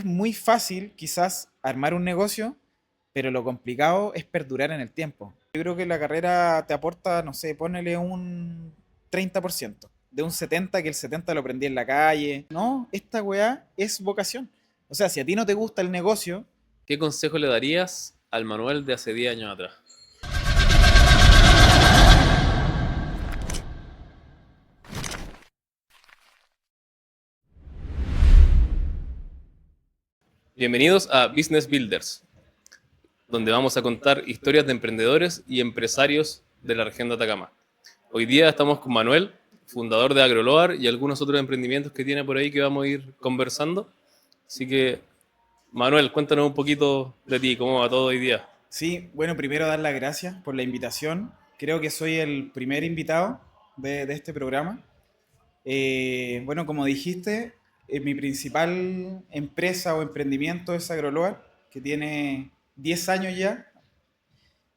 muy fácil quizás armar un negocio, pero lo complicado es perdurar en el tiempo. Yo creo que la carrera te aporta, no sé, ponele un 30%, de un 70% que el 70% lo aprendí en la calle. No, esta weá es vocación. O sea, si a ti no te gusta el negocio, ¿Qué consejo le darías al Manuel de hace 10 años atrás? Bienvenidos a Business Builders, donde vamos a contar historias de emprendedores y empresarios de la región de Atacama. Hoy día estamos con Manuel, fundador de AgroLoar y algunos otros emprendimientos que tiene por ahí que vamos a ir conversando. Así que, Manuel, cuéntanos un poquito de ti, cómo va todo hoy día. sí, bueno, primero dar las gracias por la invitación. Creo que soy el primer invitado de este programa. Bueno, como dijiste, mi principal empresa o emprendimiento es AgroLoar, que tiene 10 años ya.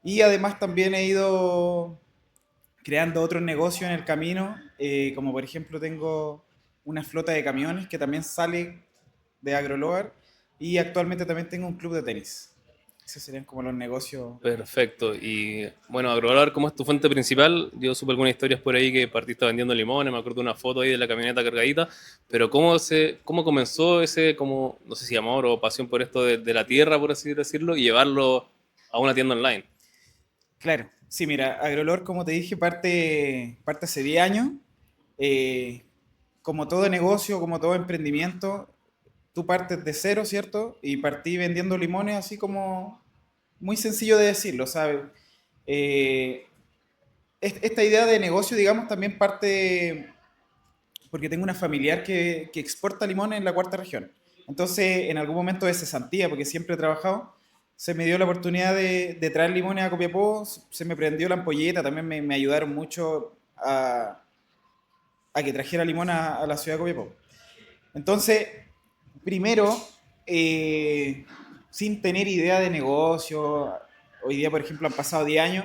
Y además también he ido creando otros negocios en el camino, como por ejemplo tengo una flota de camiones que también sale de AgroLoar y actualmente también tengo un club de tenis. Esos serían como los negocios. Perfecto. Y bueno, AgroLoar, ¿cómo es tu fuente principal? Yo supe algunas historias por ahí que partiste vendiendo limones, me acuerdo de una foto ahí de la camioneta cargadita, pero ¿cómo comenzó ese, como, no sé si amor o pasión por esto de la tierra, por así decirlo, y llevarlo a una tienda online? Claro, sí, mira, AgroLoar, como te dije, parte hace 10 años. Eh, Como todo negocio, como todo emprendimiento, tú partes de cero, ¿cierto? Y partí vendiendo limones así como muy sencillo de decirlo, ¿sabes? Eh, Esta idea de negocio, digamos, también parte porque tengo una familiar que exporta limones en la cuarta región. Entonces, en algún momento de cesantía, porque siempre he trabajado, se me dio la oportunidad de traer limones a Copiapó, se me prendió la ampolleta, también me ayudaron mucho a que trajera limón a la ciudad de Copiapó. Entonces, primero, eh, sin tener idea de negocio, hoy día, por ejemplo, han pasado 10 años,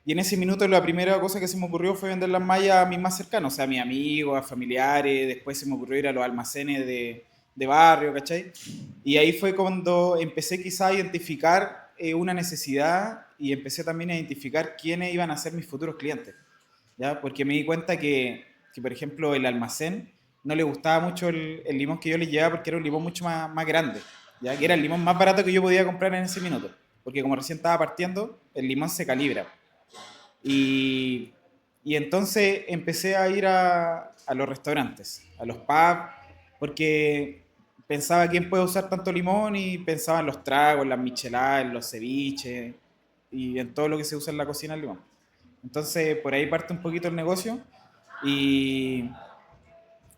y en ese minuto la primera cosa que se me ocurrió fue vender las mallas a mis más cercanos, o sea, a mis amigos, a familiares, después se me ocurrió ir a los almacenes de barrio, ¿cachai? Y ahí fue cuando empecé quizá a identificar una necesidad y empecé también a identificar quiénes iban a ser mis futuros clientes. ¿Ya? Porque me di cuenta que, por ejemplo, el almacén no le gustaba mucho el limón que yo le llevaba porque era un limón mucho más grande, ¿ya? Que era el limón más barato que yo podía comprar en ese minuto. Porque como recién estaba partiendo, el limón se calibra. Y, y entonces empecé a ir a los restaurantes, a los pubs, porque pensaba quién puede usar tanto limón y pensaba en los tragos, en las micheladas, en los ceviches y en todo lo que se usa en la cocina el limón. Entonces, por ahí parte un poquito el negocio y,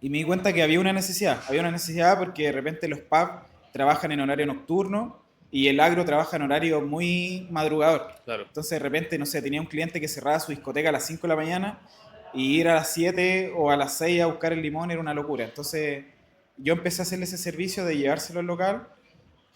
y me di cuenta que había una necesidad porque de repente los pubs trabajan en horario nocturno y el agro trabaja en horario muy madrugador. Claro. Entonces, de repente, no sé, tenía un cliente que cerraba su discoteca a las 5 de la mañana y ir a las 7 o a las 6 a buscar el limón era una locura. Entonces, yo empecé a hacerle ese servicio de llevárselo al local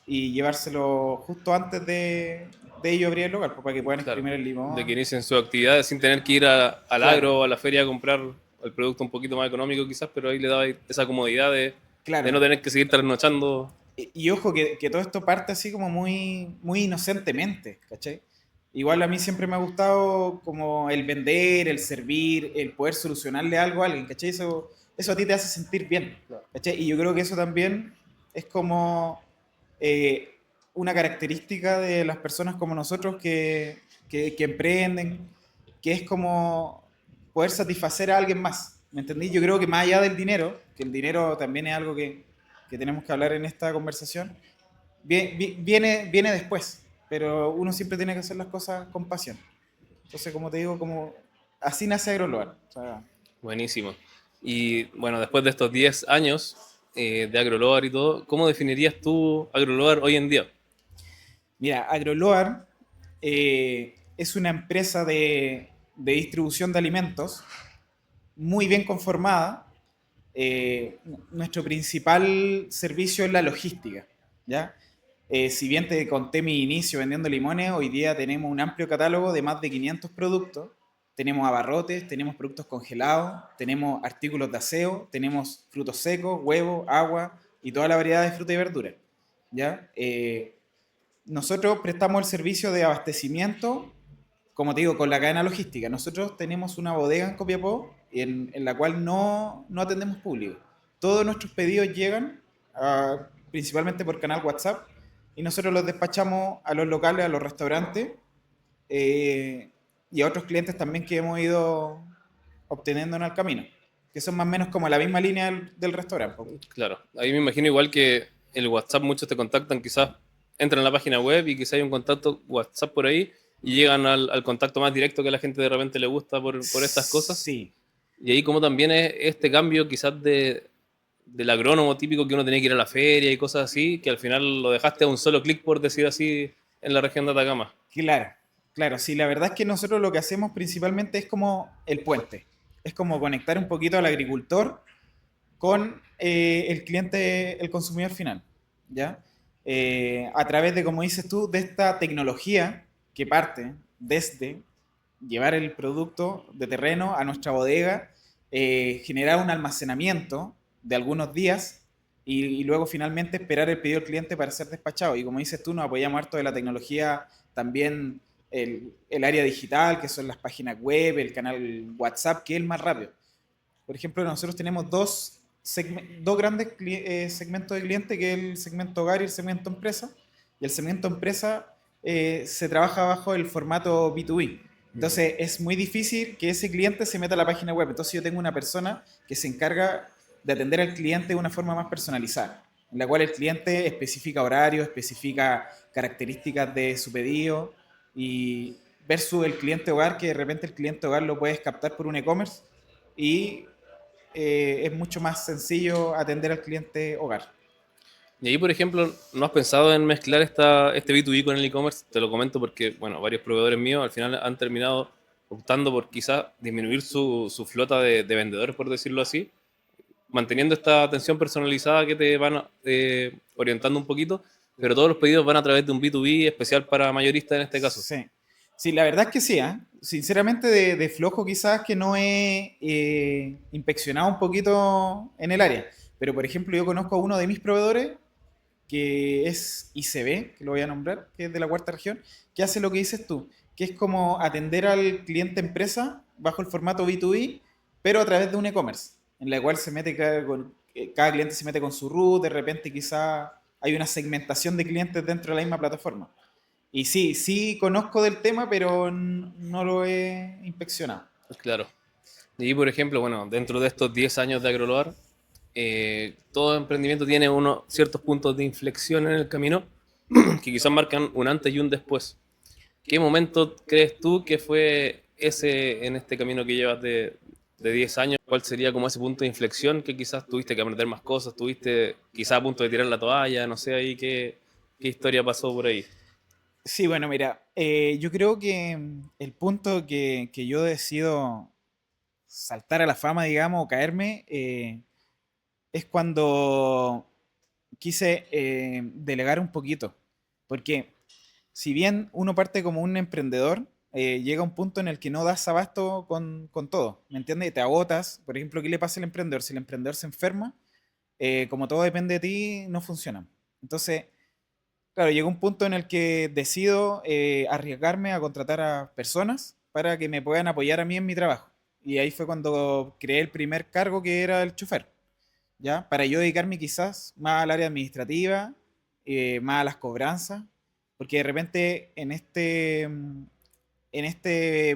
y llevárselo justo antes de ellos abrir el local, pues, para que puedan Claro, exprimir el de que limón. inicien sus actividades sin tener que ir al Claro, agro o a la feria a comprar el producto un poquito más económico quizás, pero ahí le daba esa comodidad de claro. no tener que seguir trasnochando. Y ojo, que todo esto parte así como muy inocentemente, ¿cachai? Igual a mí siempre me ha gustado como el vender, el servir, el poder solucionarle algo a alguien, ¿cachai? Eso a ti te hace sentir bien, ¿cachai? Y yo creo que eso también es como eh, una característica de las personas como nosotros que emprenden, que es como poder satisfacer a alguien más, ¿me entendí? Yo creo que más allá del dinero, que el dinero también es algo que tenemos que hablar en esta conversación, viene después, pero uno siempre tiene que hacer las cosas con pasión. Entonces, como te digo, como así nace AgroLoar. O sea, Buenísimo. Y bueno, después de estos 10 años de AgroLoar y todo, ¿cómo definirías tú AgroLoar hoy en día? mira, AgroLoar es una empresa de distribución de alimentos muy bien conformada. Nuestro principal servicio es la logística, ¿ya? Si bien te conté mi inicio vendiendo limones, hoy día tenemos un amplio catálogo de más de 500 productos. Tenemos abarrotes, tenemos productos congelados, tenemos artículos de aseo, tenemos frutos secos, huevos, agua y toda la variedad de fruta y verdura. ¿ya? Nosotros prestamos el servicio de abastecimiento, como te digo, con la cadena logística. Nosotros tenemos una bodega en Copiapó en la cual no atendemos público. Todos nuestros pedidos llegan principalmente por canal WhatsApp y nosotros los despachamos a los locales, a los restaurantes eh, y a otros clientes también que hemos ido obteniendo en el camino, que son más o menos como la misma línea del restaurante. Claro, ahí me imagino igual que el WhatsApp muchos te contactan, quizás entran a la página web y quizás hay un contacto WhatsApp por ahí y llegan al contacto más directo que a la gente de repente le gusta por estas cosas. Sí, Y ahí como también es este cambio quizás del agrónomo típico que uno tenía que ir a la feria y cosas así, que al final lo dejaste a un solo clic, por decir así, en la región de Atacama. claro, claro, sí, la verdad es que nosotros lo que hacemos principalmente es como el puente, es como conectar un poquito al agricultor con el cliente, el consumidor final, ¿ya? A través de, como dices tú, de esta tecnología que parte desde llevar el producto de terreno a nuestra bodega, generar un almacenamiento de algunos días y luego finalmente esperar el pedido del cliente para ser despachado. Y como dices tú, nos apoyamos harto de la tecnología, también el área digital, que son las páginas web, el canal WhatsApp, que es el más rápido. Por ejemplo, nosotros tenemos dos grandes segmentos de cliente, que es el segmento hogar y el segmento empresa. Y el segmento empresa se trabaja bajo el formato B2B. Entonces es muy difícil que ese cliente se meta a la página web. Entonces yo tengo una persona que se encarga de atender al cliente de una forma más personalizada, en la cual el cliente especifica horario, especifica características de su pedido y versus el cliente hogar, que de repente el cliente hogar lo puedes captar por un e-commerce y es mucho más sencillo atender al cliente hogar. Y ahí, por ejemplo, ¿no has pensado en mezclar este B2B con el e-commerce? Te lo comento porque, bueno, varios proveedores míos al final han terminado optando por quizás disminuir su flota de vendedores, por decirlo así, manteniendo esta atención personalizada que te van orientando un poquito, pero todos los pedidos van a través de un B2B especial para mayoristas en este caso. Sí, sí, la verdad es que sí, ¿eh? Sinceramente de flojo quizás que no he inspeccionado un poquito en el área, pero por ejemplo yo conozco a uno de mis proveedores que es ICB, que lo voy a nombrar, que es de la cuarta región, que hace lo que dices tú, que es como atender al cliente empresa bajo el formato B2B, pero a través de un e-commerce, en la cual se mete cada cliente se mete con su root, de repente quizá hay una segmentación de clientes dentro de la misma plataforma. Y sí, sí conozco del tema, pero no lo he inspeccionado. Claro. Y por ejemplo, bueno, dentro de estos 10 años de Agroloar, todo emprendimiento tiene unos ciertos puntos de inflexión en el camino que quizás marcan un antes y un después. ¿Qué momento crees tú que fue ese en este camino que llevas de 10 años? ¿Cuál sería como ese punto de inflexión que quizás tuviste que aprender más cosas? ¿Tuviste quizás a punto de tirar la toalla? No sé ahí qué historia pasó por ahí. Sí, bueno, mira, yo creo que el punto que yo decido saltar a la fama, digamos, o caerme, es cuando quise delegar un poquito. Porque si bien uno parte como un emprendedor, llega un punto en el que no das abasto con todo, ¿me entiendes? Te agotas. Por ejemplo, ¿qué le pasa al emprendedor? Si el emprendedor se enferma, como todo depende de ti, no funciona. Entonces, claro, llegó un punto en el que decido arriesgarme a contratar a personas para que me puedan apoyar a mí en mi trabajo. Y ahí fue cuando creé el primer cargo, que era el chofer, ¿ya? Para yo dedicarme quizás más al área administrativa, más a las cobranzas, porque de repente en este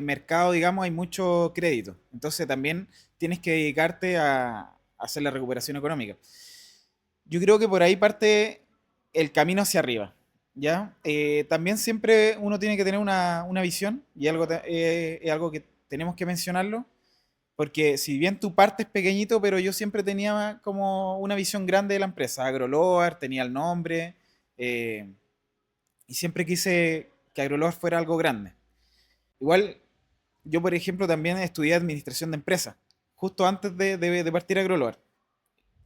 mercado, digamos, hay mucho crédito. Entonces también tienes que dedicarte a hacer la recuperación económica. Yo creo que por ahí parte el camino hacia arriba, ¿ya? También siempre uno tiene que tener una visión y es algo que tenemos que mencionarlo, porque si bien tu parte es pequeñito, pero yo siempre tenía como una visión grande de la empresa. Agroloar, tenía el nombre, eh, y siempre quise que Agroloar fuera algo grande. Igual, yo por ejemplo también estudié administración de empresas, justo antes de partir a Agroloar.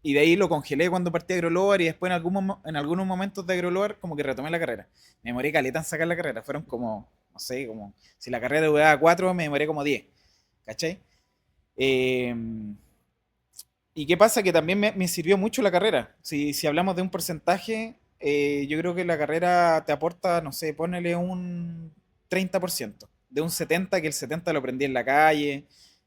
Y de ahí lo congelé cuando partí a Agroloar y después en algunos momentos de Agroloar como que retomé la carrera. Me demoré caleta en sacar la carrera, fueron como, no sé, como si la carrera duraba 4, me demoré como 10, ¿cachai? Eh, ¿Y qué pasa? Que también me sirvió mucho la carrera. Si hablamos de un porcentaje, yo creo que la carrera te aporta, no sé, ponele un 30%, de un 70%, que el 70% lo aprendí en la calle.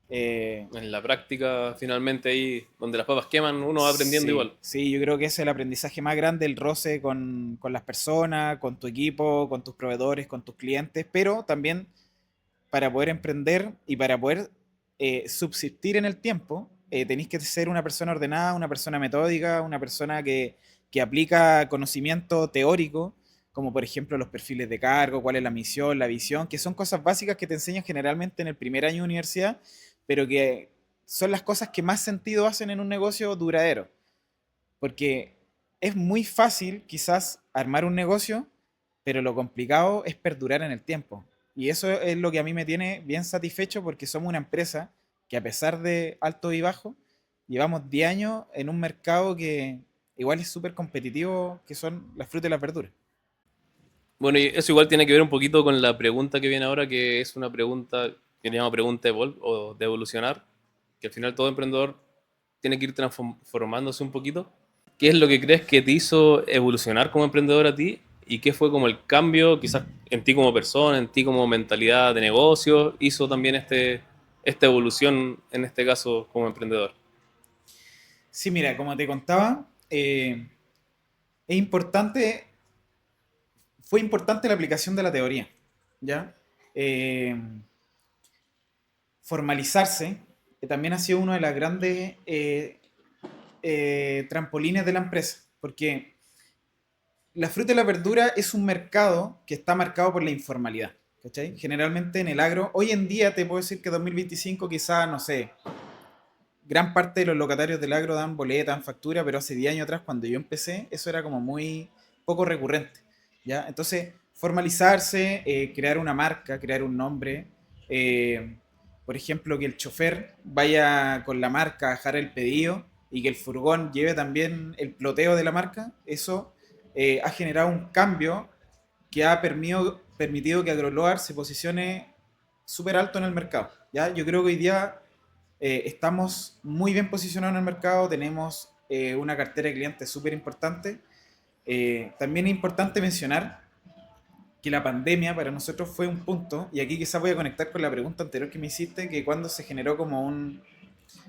eh, En la práctica, finalmente ahí donde las papas queman, uno va aprendiendo sí, igual. sí, yo creo que ese es el aprendizaje más grande, el roce con las personas, con tu equipo, con tus proveedores, con tus clientes, pero también para poder emprender y para poder subsistir en el tiempo, tenéis que ser una persona ordenada, una persona metódica, una persona que aplica conocimiento teórico, como por ejemplo los perfiles de cargo, cuál es la misión, la visión, que son cosas básicas que te enseñan generalmente en el primer año de universidad, pero que son las cosas que más sentido hacen en un negocio duradero. Porque es muy fácil quizás armar un negocio, pero lo complicado es perdurar en el tiempo. Y eso es lo que a mí me tiene bien satisfecho porque somos una empresa que a pesar de alto y bajo, llevamos 10 años en un mercado que igual es súper competitivo, que son las frutas y las verduras. Bueno, y eso igual tiene que ver un poquito con la pregunta que viene ahora, que es una pregunta que le llamo pregunta o de evolucionar, que al final todo emprendedor tiene que ir transformándose un poquito. ¿Qué es lo que crees que te hizo evolucionar como emprendedor a ti? ¿Y qué fue como el cambio, quizás en ti como persona, en ti como mentalidad de negocio, hizo también esta evolución, en este caso, como emprendedor? Sí, mira, como te contaba, es importante, fue importante la aplicación de la teoría, ¿ya? Eh, Formalizarse también ha sido uno de las grandes trampolines de la empresa, porque la fruta y la verdura es un mercado que está marcado por la informalidad. ¿Cachai? Generalmente en el agro, hoy en día te puedo decir que 2025 quizás, no sé, gran parte de los locatarios del agro dan boleta, dan factura, pero hace 10 años atrás cuando yo empecé eso era como muy poco recurrente. ¿Ya? Entonces, formalizarse, crear una marca, crear un nombre, eh, por ejemplo, que el chofer vaya con la marca a dejar el pedido y que el furgón lleve también el ploteo de la marca, eso ha generado un cambio que ha permitido que AgroLoar se posicione súper alto en el mercado. ¿Ya? Yo creo que hoy día estamos muy bien posicionados en el mercado, tenemos una cartera de clientes súper importante. También es importante mencionar que la pandemia para nosotros fue un punto, y aquí quizás voy a conectar con la pregunta anterior que me hiciste, que cuando se generó como un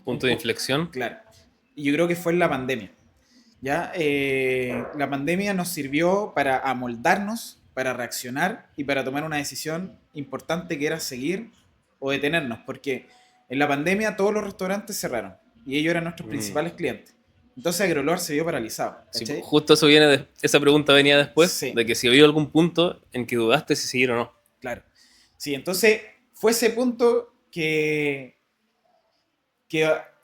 Punto de inflexión. claro, y yo creo que fue en la pandemia. ¿Ya? La pandemia nos sirvió para amoldarnos, para reaccionar y para tomar una decisión importante que era seguir o detenernos, porque en la pandemia todos los restaurantes cerraron y ellos eran nuestros Mm. principales clientes. Entonces AgroLoar se vio paralizado, Sí, pues, ¿cachai? justo eso viene esa pregunta venía después, Sí, de que si había algún punto en que dudaste si seguir o no. claro. Sí, entonces fue ese punto que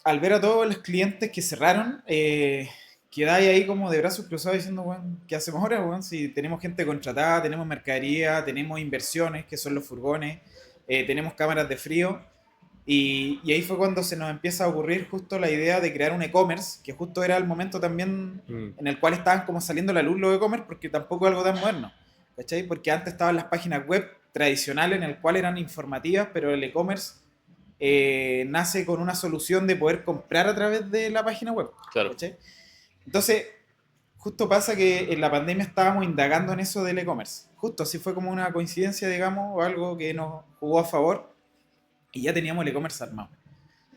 al ver a todos los clientes que cerraron, quedáis ahí como de brazos cruzados diciendo, bueno, ¿qué hacemos ahora, weón? Si tenemos gente contratada, tenemos mercadería, tenemos inversiones, que son los furgones, tenemos cámaras de frío. Y ahí fue cuando se nos empieza a ocurrir justo la idea de crear un e-commerce, que justo era el momento también Mm. en el cual estaban como saliendo a la luz los e-commerce, porque tampoco es algo tan moderno, ¿cachai? Porque antes estaban las páginas web tradicionales en el cual eran informativas, pero el e-commerce nace con una solución de poder comprar a través de la página web, Claro. ¿cachai? Entonces, justo pasa que en la pandemia estábamos indagando en eso del e-commerce. Justo así fue como una coincidencia, digamos, o algo que nos jugó a favor y ya teníamos el e-commerce armado.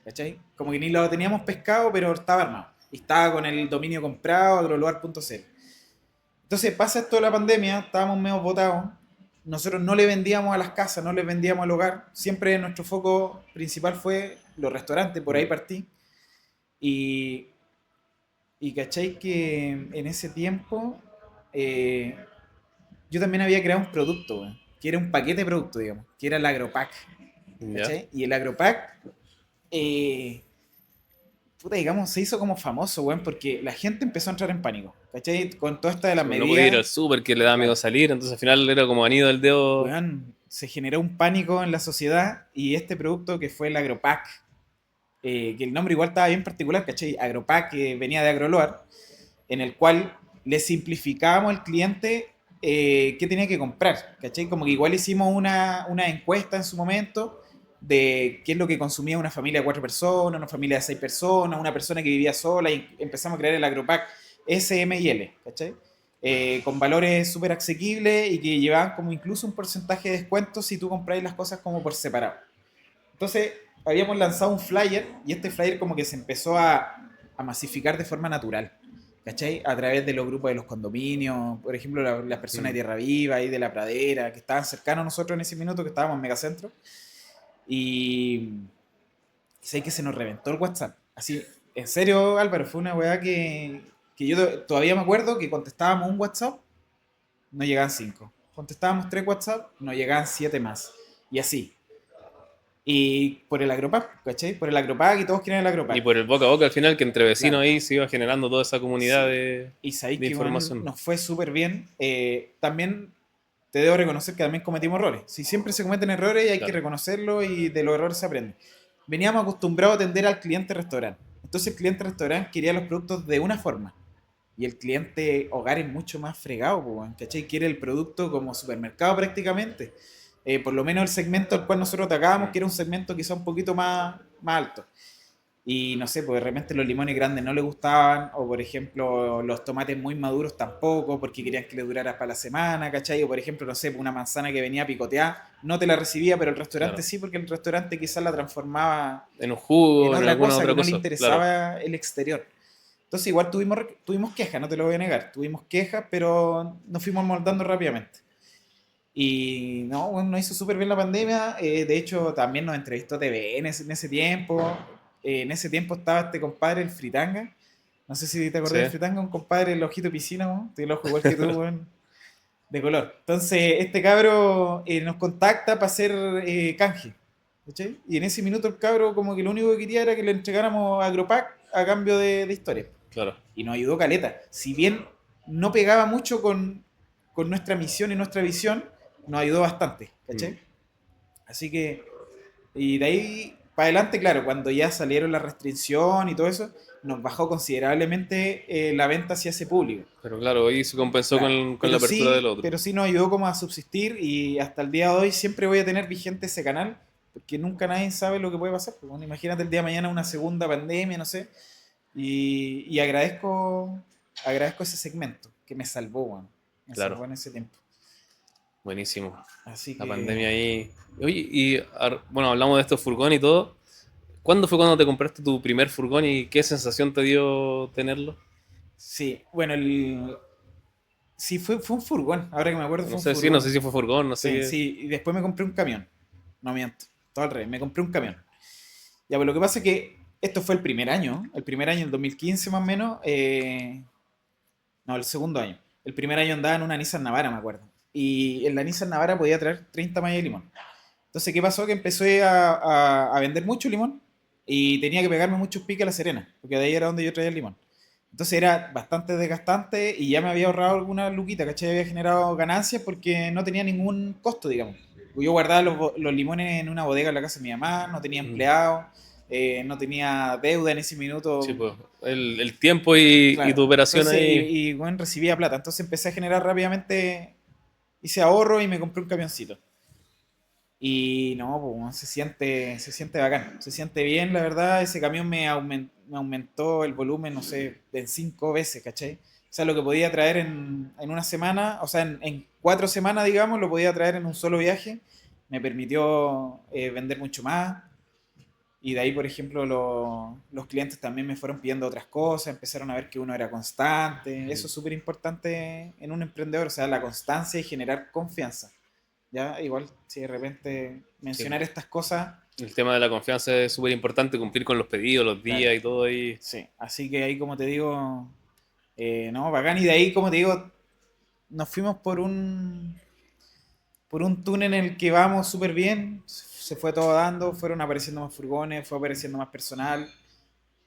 ¿Cachai? Como que ni lo teníamos pescado, pero estaba armado. Y estaba con el dominio comprado, agroluar.cl. Entonces pasa esto de la pandemia, estábamos medio botados. Nosotros no le vendíamos a las casas, no les vendíamos al hogar. Siempre nuestro foco principal fue los restaurantes, por ahí Mm. partí. Y, y cachai que en ese tiempo eh, yo también había creado un producto, weón, que era un paquete de producto, digamos, que era el Agropack. ¿Ya? ¿Cachai? Y el Agropack eh, puta, digamos, se hizo como famoso, weón, porque la gente empezó a entrar en pánico, ¿cachai? Con toda esta de las Si no podía ir medidas, al súper, que le da miedo claro, salir, entonces al final era como anillo del dedo. weón, se generó un pánico en la sociedad y este producto que fue el Agropack, que el nombre igual estaba bien particular, ¿cachai? Agropack, que venía de Agroloar, en el cual le simplificábamos al cliente qué tenía que comprar, ¿cachai? Como que igual hicimos una encuesta en su momento de qué es lo que consumía una familia de 4 personas, una familia de 6 personas, una persona que vivía sola y empezamos a crear el agropack S, M y L, ¿cachai? con valores súper asequibles y que llevaban como incluso un porcentaje de descuento si tú compráis las cosas como por separado. Entonces, habíamos lanzado un flyer y este flyer como que se empezó a masificar de forma natural, ¿cachai? A través de los grupos de los condominios, por ejemplo, las personas de Mm. Tierra Viva y de La Pradera, que estaban cercanos a nosotros en ese minuto, que estábamos en Megacentro. Y sé que se nos reventó el WhatsApp. Así, en serio, Álvaro, fue una weá que yo todavía me acuerdo que contestábamos un WhatsApp, no llegaban 5. Contestábamos 3 WhatsApp, no llegaban 7 más. Y así. Y por el Agropack, ¿cachai? Por el Agropack y todos quieren el Y Agropack. por el boca a boca al final, que entre vecinos Claro. ahí se iba generando toda esa comunidad Sí. Y sabéis de que bueno, información. nos fue súper bien. También te debo reconocer que también cometimos errores. Si siempre se cometen errores y hay que Claro. reconocerlo y de los errores se aprende. Veníamos acostumbrados a atender al cliente restaurante. Entonces el cliente restaurante quería los productos de una forma. Y el cliente hogar es mucho más fregado, po, weón, ¿cachai? Quiere el producto como supermercado prácticamente. Por lo menos el segmento al cual nosotros atacábamos, Mm. que era un segmento quizá un poquito más alto. Y no sé, pues de repente los limones grandes no le gustaban, o por ejemplo los tomates muy maduros tampoco, porque querían que le durara para la semana, ¿cachai? O por ejemplo, no sé, pues una manzana que venía picoteada, no te la recibía, pero el restaurante Claro. sí, porque el restaurante quizás la transformaba En un en jugo, en otra alguna cosa que otra no le cosa. Claro. interesaba el exterior. Entonces igual tuvimos quejas, no te lo voy a negar, tuvimos quejas, pero nos fuimos moldando rápidamente. Y no, bueno, nos hizo súper bien la pandemia. De hecho, también nos entrevistó TV en ese tiempo. En ese tiempo estaba este compadre, el Fritanga. No sé si te acordás del Sí. Fritanga, un compadre, el ojito de piscina, ¿no? Tiene el ojo igual que tú, weón, de color. Entonces, este cabro nos contacta para hacer canje. ¿Cachai? Y en ese minuto el cabro como que lo único que quería era que le entregáramos Agropack a cambio de historia. Claro. Y nos ayudó caleta. Si bien no pegaba mucho con nuestra misión y nuestra visión, nos ayudó bastante, Mm. ¿cachai? Así que, y de ahí para adelante, claro, cuando ya salieron la restricción y todo eso, nos bajó considerablemente la venta hacia ese público. Pero claro, ahí se compensó Claro. con la apertura del otro. Pero sí nos ayudó como a subsistir y hasta el día de hoy siempre voy a tener vigente ese canal, porque nunca nadie sabe lo que puede pasar. Pues, bueno, imagínate el día de mañana una segunda pandemia, no sé, y agradezco ese segmento que me salvó, bueno, me Claro. salvó en ese tiempo. Buenísimo. Así La que pandemia ahí. Oye, bueno, hablamos de estos furgones y todo. ¿Cuándo fue cuando te compraste tu primer furgón y qué sensación te dio tenerlo? sí, bueno, sí fue un furgón, ahora que me acuerdo No fue un sé si, no sé furgón. si fue furgón, no sé Sí, qué. sí, y después me compré un camión, no miento, todo al revés, me compré un camión. Ya, pues lo que pasa es que esto fue el primer año, el 2015 más o menos, no, el segundo año. El primer año andaba en una Nissan Navara, me acuerdo. Y en la Nissan Navara podía traer 30 mallas de limón. Entonces, ¿qué pasó? Que empecé a vender mucho limón y tenía que pegarme muchos piques a La Serena, porque de ahí era donde yo traía el limón. Entonces era bastante desgastante y ya me había ahorrado alguna luquita, ¿cachai? Había generado ganancias porque no tenía ningún costo, digamos. Yo guardaba los limones en una bodega en la casa de mi mamá, no tenía Mm. empleados, no tenía deuda en ese Sí, minuto. pues. El tiempo y Claro. tu operación Entonces, ahí. bueno, recibía plata. Entonces empecé a generar rápidamente, hice ahorro y me compré un camioncito. Y no, pues, bueno, se siente bacán, se siente bien, la verdad. Ese camión me aumentó el volumen, no sé, en 5 veces, ¿cachai? O sea, lo que podía traer en una semana, o sea, en 4 semanas, digamos, lo podía traer en un solo viaje. Me permitió vender mucho más. Y de ahí, por ejemplo, los clientes también me fueron pidiendo otras cosas, empezaron a ver que uno era constante. Eso Mm. es súper importante en un emprendedor, o sea, la constancia y generar confianza. Ya, igual, si de repente Sí, mencionar pues. estas cosas, El tema de la confianza es súper importante, cumplir con los pedidos, los claro, días y todo ahí. sí. Así que ahí, como te digo, no, bacán. Y de ahí, como te digo, nos fuimos por un túnel en el que vamos súper bien. Se fue todo dando, fueron apareciendo más furgones, fue apareciendo más personal.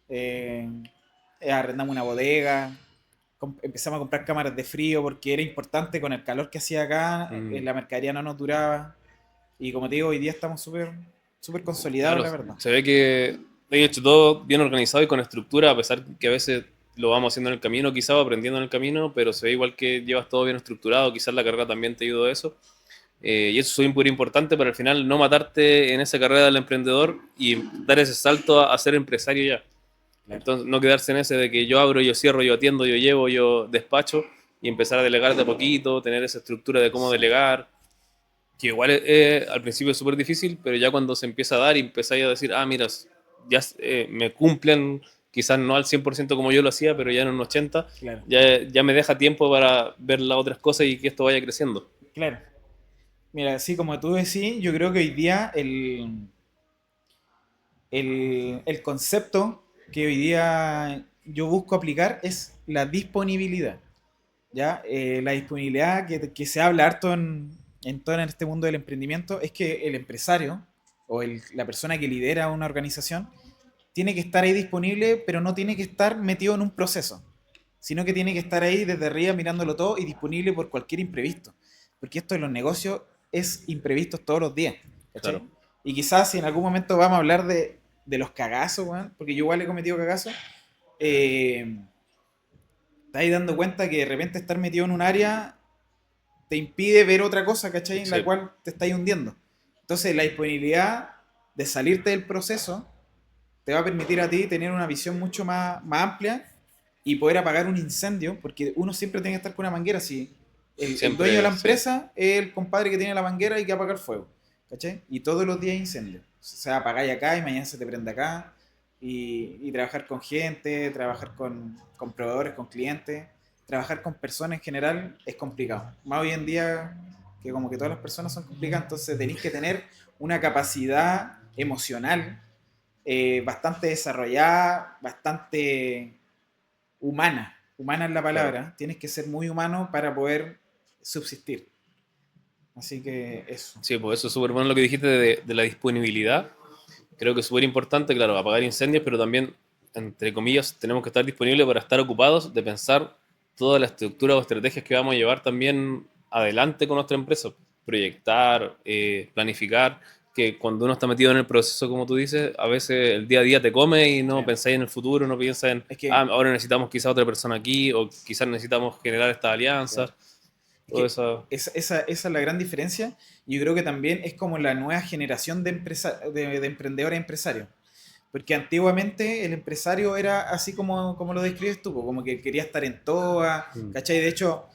eh, Arrendamos una bodega, empezamos a comprar cámaras de frío porque era importante con el calor que hacía acá, Mm. la mercadería no nos duraba. Y como te digo, hoy día estamos súper súper consolidados, Claro, la verdad. se ve que he hecho todo bien organizado y con estructura, a pesar que a veces lo vamos haciendo en el camino, quizás o aprendiendo en el camino, pero se ve igual que llevas todo bien estructurado, quizás la carrera también te ayudó a eso. Y eso es súper importante para al final no matarte en esa carrera del emprendedor y dar ese salto a ser empresario ya. Claro. Entonces, no quedarse en ese de que yo abro, yo cierro, yo atiendo, yo llevo, yo despacho, y empezar a delegar de a poquito, tener esa estructura de cómo delegar, que igual al principio es súper difícil, pero ya cuando se empieza a dar y empezáis a decir, ah, mira, ya me cumplen, quizás no al 100% como yo lo hacía, pero ya en un 80%, Claro, ya me deja tiempo para ver las otras cosas y que esto vaya creciendo. claro. Mira, así como tú decís, yo creo que hoy día el concepto que hoy día yo busco aplicar es la disponibilidad. ¿Ya? La disponibilidad que se habla harto en todo este mundo del emprendimiento es que el empresario o la persona que lidera una organización tiene que estar ahí disponible, pero no tiene que estar metido en un proceso, sino que tiene que estar ahí desde arriba mirándolo todo y disponible por cualquier imprevisto. Porque esto de los negocios es imprevistos todos los días, ¿cachai? Claro, Y quizás si en algún momento vamos a hablar de los cagazos, weón, porque yo igual he cometido cagazos, te estás dando cuenta que de repente estar metido en un área te impide ver otra cosa, ¿cachai? En la sí, cual te estáis hundiendo. Entonces, la disponibilidad de salirte del proceso te va a permitir a ti tener una visión mucho más amplia y poder apagar un incendio, porque uno siempre tiene que estar con una manguera. Si el dueño de la siempre, sí, empresa es el compadre que tiene la manguera y que apagar fuego, ¿cachai? Y todos los días hay incendio. O sea, apagáis acá y mañana se te prende acá. Y trabajar con gente, trabajar con proveedores, con clientes, trabajar con personas en general es complicado. Más hoy en día que como que todas las personas son complicadas, entonces tenéis que tener una capacidad emocional bastante desarrollada, bastante humana. Humana es la claro. palabra. Tienes que ser muy humano para poder subsistir. Así que eso. Sí, pues eso es súper bueno lo que dijiste de la disponibilidad. Creo que es súper importante, claro, apagar incendios, pero también, entre comillas, tenemos que estar disponibles para estar ocupados de pensar toda la estructura o estrategias que vamos a llevar también adelante con nuestra empresa. Proyectar, planificar, que cuando uno está metido en el proceso, como tú dices, a veces el día a día te come y Sí. no pensáis en el futuro, no piensas en, Es ah, que, ahora necesitamos quizá otra persona aquí, o quizás necesitamos generar esta claro, alianza, es todo que eso. esa es la gran diferencia. Y yo creo que también es como la nueva generación de emprendedores empresarios. Porque antiguamente el empresario era así como lo describes tú, po, como que quería estar en toa, ¿cachai? De hecho,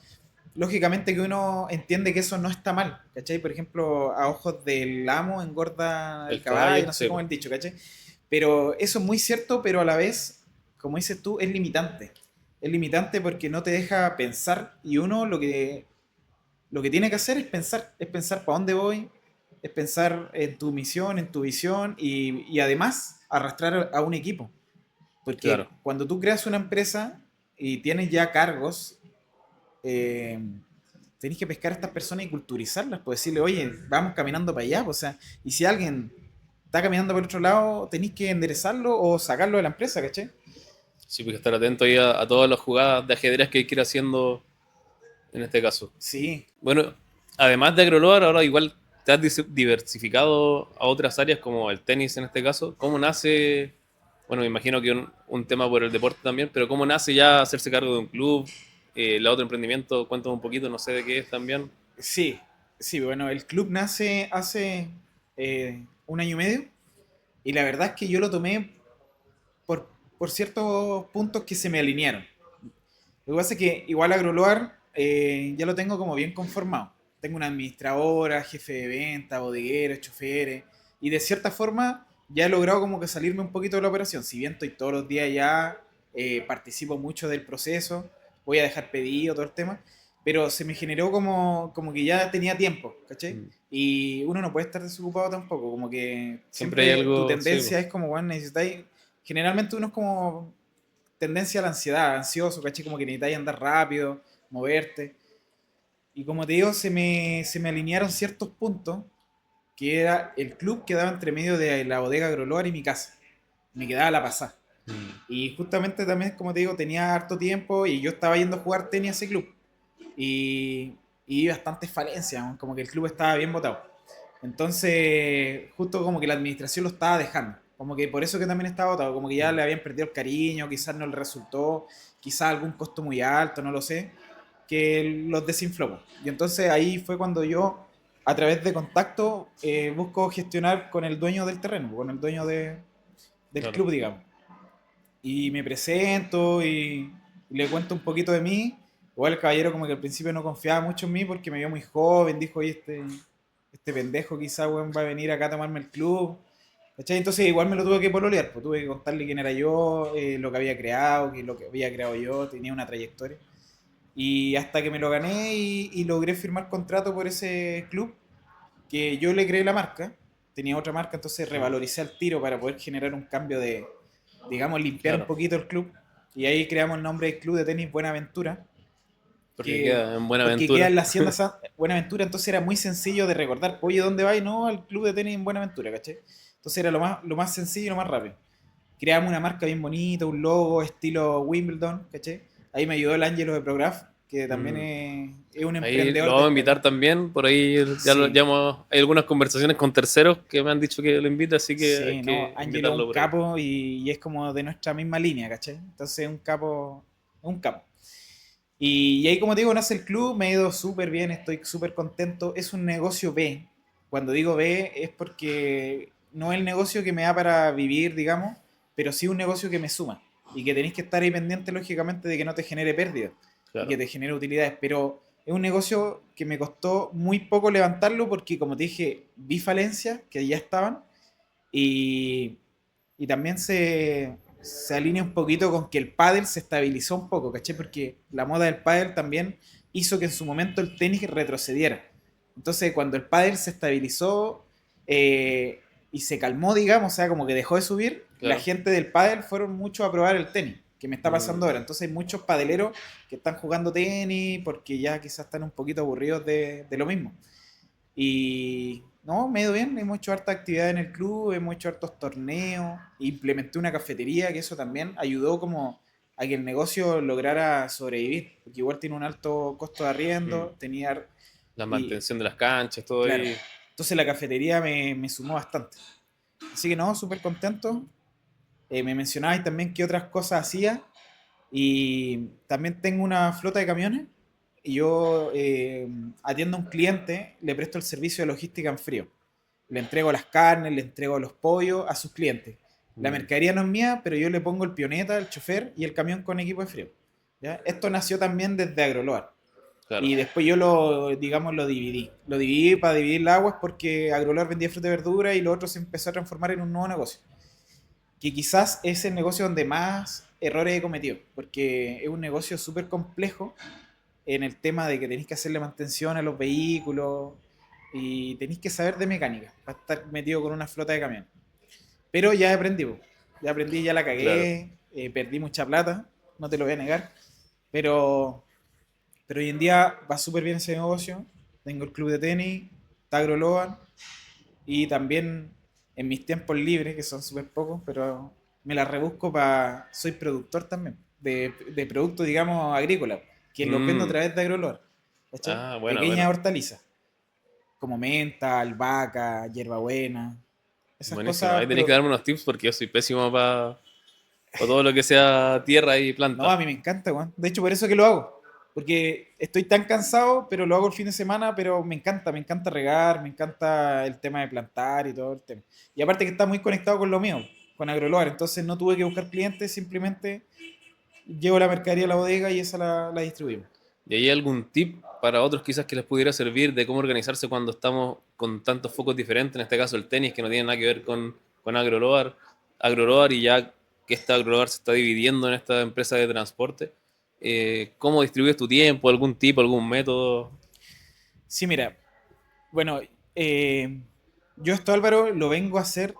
lógicamente que uno entiende que eso no está mal, ¿cachai? Por ejemplo, a ojos del amo engorda el El caballo, caballo, no sé sí, cómo pues, el dicho, ¿cachai? Pero eso es muy cierto, pero a la vez, como dices tú, es limitante. Es limitante porque no te deja pensar y uno lo que tiene que hacer es pensar para dónde voy, es pensar en tu misión, en tu visión y además arrastrar a un equipo. claro. Porque cuando tú creas una empresa y tienes ya cargos, eh, tenés que pescar a estas personas y culturizarlas, pues decirle, oye, vamos caminando para allá, pues, o sea, y si alguien está caminando por otro lado, tenéis que enderezarlo o sacarlo de la empresa, ¿cachai? Sí, pues estar atento ahí a todas las jugadas de ajedrez que hay que ir haciendo en este caso. Sí, Bueno, además de agroloar, ahora igual te has diversificado a otras áreas como el tenis en este caso. ¿Cómo nace, bueno, me imagino que un tema por el deporte también, pero cómo nace ya hacerse cargo de un club? El otro emprendimiento, cuéntame un poquito, no sé de qué es también. sí, sí, bueno, el club nace hace un año y medio y la verdad es que yo lo tomé por ciertos puntos que se me alinearon. Lo que pasa es que igual Agroloar ya lo tengo como bien conformado. Tengo una administradora, jefe de venta, bodegueros, choferes, y de cierta forma ya he logrado como que salirme un poquito de la operación. Si bien estoy todos los días ya, participo mucho del proceso, voy a dejar pedido, todo el tema, pero se me generó como que ya tenía tiempo, ¿cachai? Mm. Y uno no puede estar desocupado tampoco, como que Siempre hay siempre tu algo, sí, po, tendencia es como, bueno, necesitáis, generalmente uno es como tendencia a la ansiedad, ansioso, ¿cachai? Como que necesitáis andar rápido, moverte. Y como te digo, se me alinearon ciertos puntos, que era el club quedaba entre medio de la bodega Agroloar y mi casa. Me quedaba la pasada. Y justamente también, como te digo, tenía harto tiempo y yo estaba yendo a jugar tenis a ese club. Y vi bastantes falencias, ¿no? Como que el club estaba bien botado. Entonces, justo como que la administración lo estaba dejando. Como que por eso que también estaba votado. Como que ya le habían perdido el cariño, quizás no le resultó, quizás algún costo muy alto, no lo sé, que los desinfló, po. Y entonces ahí fue cuando yo, a través de contacto, busco gestionar con el dueño del terreno, con el dueño del claro. club, digamos. Y me presento y le cuento un poquito de mí. Igual el caballero como que al principio no confiaba mucho en mí porque me vio muy joven, dijo, oye, este pendejo quizá, weón, va a venir acá a tomarme el club. ¿Cachai? Entonces igual me lo tuve que pololear, pues tuve que contarle quién era yo, lo que había creado, que lo que había creado yo, tenía una trayectoria. Y hasta que me lo gané y logré firmar contrato por ese club, que yo le creé la marca, tenía otra marca, entonces Mm, revaloricé al tiro para poder generar un cambio de, digamos, limpiar un claro, poquito el club. Y ahí creamos el nombre del club de tenis Buenaventura, porque que, queda en porque queda Buenaventura. en la Hacienda Buenaventura, entonces era muy sencillo de recordar, oye, ¿dónde vais? No, al club de tenis en Buenaventura, ¿cachai? Entonces era lo más sencillo y lo más rápido. Creamos una marca bien bonita, un logo estilo Wimbledon, ¿cachai? Ahí me ayudó el Ángelo de Prograph, que también Mm. es un Ahí lo emprendedor vamos a invitar destacado. también, por ahí Sí, hay algunas conversaciones con terceros que me han dicho que lo invite, así que hay sí, no, que Ángelo es un invitarlo por ahí. capo y es como de nuestra misma línea, ¿cachai? Entonces es un capo, es un capo. Y ahí, como te digo, nace el club, me ha ido súper bien, estoy súper contento. Es un negocio B. Cuando digo B es porque no es el negocio que me da para vivir, digamos, pero sí un negocio que me suma. Y que tenéis que estar ahí pendiente, lógicamente, de que no te genere pérdida y que Claro. te genere utilidades. Pero es un negocio que me costó muy poco levantarlo porque, como te dije, vi falencias que ya estaban y, y también se alinea un poquito con que el pádel se estabilizó un poco, ¿caché? Porque la moda del pádel también hizo que en su momento el tenis retrocediera. Entonces, cuando el pádel se estabilizó y se calmó, digamos, o sea, como que dejó de subir, la Claro. gente del pádel fueron mucho a probar el tenis, que me está pasando Mm. ahora. Entonces hay muchos padeleros que están jugando tenis porque ya quizás están un poquito aburridos de lo mismo. Y no, me ha ido bien, hemos hecho harta actividad en el club, hemos hecho hartos torneos, implementé una cafetería, que eso también ayudó como a que el negocio lograra sobrevivir, porque igual tiene un alto costo de Mm. arriendo, tenía, La y mantención de las canchas, todo claro, ahí. entonces la cafetería me sumó bastante. Así que no, súper contento. Me mencionabais también qué otras cosas hacía, y también tengo una flota de camiones y yo atiendo a un cliente, le presto el servicio de logística en frío. Le entrego las carnes, le entrego los pollos a sus clientes. La Mm. mercadería no es mía, pero yo le pongo el pioneta, el chofer y el camión con equipo de frío. ¿Ya? Esto nació también desde Agroloar. Claro. Y después yo lo, digamos, lo dividí. Lo dividí para dividir las aguas porque Agroloar vendía fruta y verdura y lo otro se empezó a transformar en un nuevo negocio, que quizás es el negocio donde más errores he cometido, porque es un negocio súper complejo en el tema de que tenéis que hacerle mantención a los vehículos y tenéis que saber de mecánica para estar metido con una flota de camiones. Pero ya aprendí, po. Ya aprendí, ya la Claro. cagué, perdí mucha plata, no te lo voy a negar, pero, pero hoy en día va súper bien ese negocio. Tengo el club de tenis, Tagro Loan, y también en mis tiempos libres, que son súper pocos, pero me las rebusco para... Soy productor también, de productos, digamos, agrícolas, que los vendo a Mm. través de Agrolor. ¿Cachai? Ah, buena, Pequeñas buena. hortalizas, como menta, albahaca, hierbabuena, esas Buenísimo. Ahí cosas, tenéis que pero darme unos tips porque yo soy pésimo para todo lo que sea tierra y no, planta. a mí me encanta, weón. De hecho, por eso que lo hago. Porque estoy tan cansado, pero lo hago el fin de semana, pero me encanta regar, me encanta el tema de plantar y todo el tema. Y aparte que está muy conectado con lo mío, con Agroloar, entonces no tuve que buscar clientes, simplemente llevo la mercadería a la bodega y esa la distribuimos. ¿Y hay algún tip para otros quizás que les pudiera servir de cómo organizarse cuando estamos con tantos focos diferentes? En este caso el tenis, que no tiene nada que ver con agroloar y ya que esta agroloar se está dividiendo en esta empresa de transporte. ¿Cómo distribuyes tu tiempo? ¿Algún tipo, algún método? Sí, mira, bueno, yo esto Álvaro lo vengo a hacer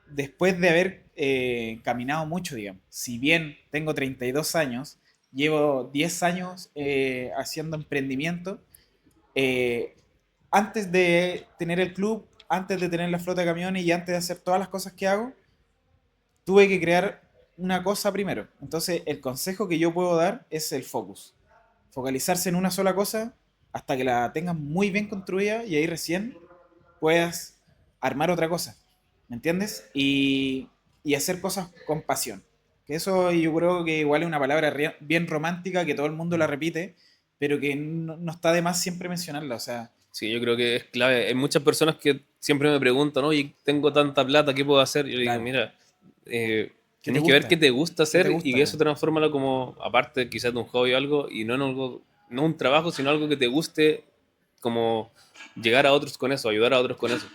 después de haber caminado mucho, digamos. Si bien tengo 32 años, llevo 10 años haciendo emprendimiento. eh, Antes de tener el club, antes de tener la flota de camiones y antes de hacer todas las cosas que hago, tuve que crear una cosa primero. Entonces, el consejo que yo puedo dar es el focus. Focalizarse en una sola cosa hasta que la tengas muy bien construida y ahí recién puedas armar otra cosa. ¿Me entiendes? Y hacer cosas con pasión. Que eso yo creo que igual es una palabra bien romántica que todo el mundo la Mm. repite, pero que no está de más siempre mencionarla. O sea, Sí, yo creo que es clave. Hay muchas personas que siempre me preguntan, oye, tengo tanta plata, ¿qué puedo hacer? Yo le digo, claro, mira, ¿Qué te Tenés que ver gusta? qué te gusta ¿Qué te hacer y gusta, que eso weón? transfórmalo como, aparte quizás de un hobby o algo, y no en algo, no un trabajo, sino algo que te guste, como llegar a otros con eso, ayudar a otros con eso.